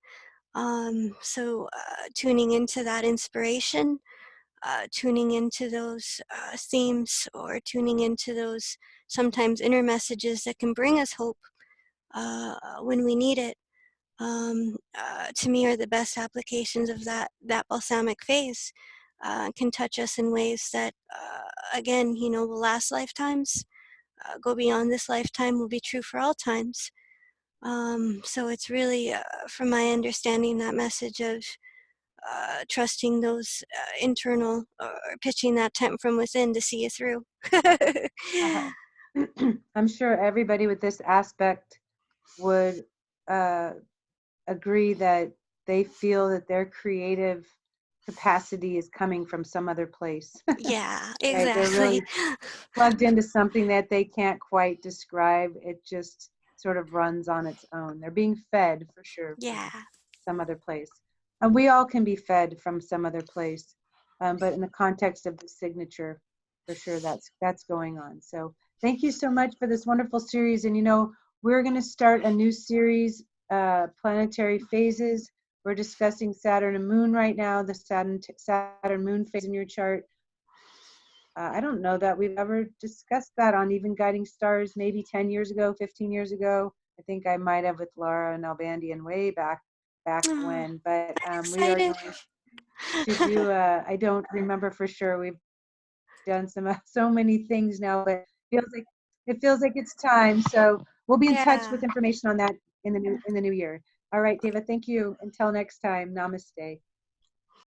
So tuning into that inspiration, tuning into those themes, or tuning into those sometimes inner messages that can bring us hope when we need it, to me are the best applications of that balsamic phase. Can touch us in ways that, again, will last lifetimes, go beyond this lifetime, will be true for all times. So it's really, from my understanding, that message of trusting those internal, or pitching that tent from within to see you through. Uh-huh. I'm sure everybody with this aspect would agree that they feel that their creative capacity is coming from some other place. Yeah, Right? They're really exactly. plugged into something that they can't quite describe. It just sort of runs on its own. They're being fed for sure from Yeah. some other place. And we all can be fed from some other place. But in the context of the signature, for sure that's going on. So thank you so much for this wonderful series. And we're going to start a new series, planetary phases. We're discussing Saturn and Moon right now, the Saturn Moon phase in your chart. I don't know that we've ever discussed that on Even Guiding Stars, maybe 10 years ago, 15 years ago. I think I might have with Laura and Albandian way back Oh, when. But I'm we are excited. going to do, I don't remember for sure. We've done so many things now, but it feels like it's time. So we'll be in touch Yeah. with information on that in the new year. All right, David, thank you. Until next time, namaste.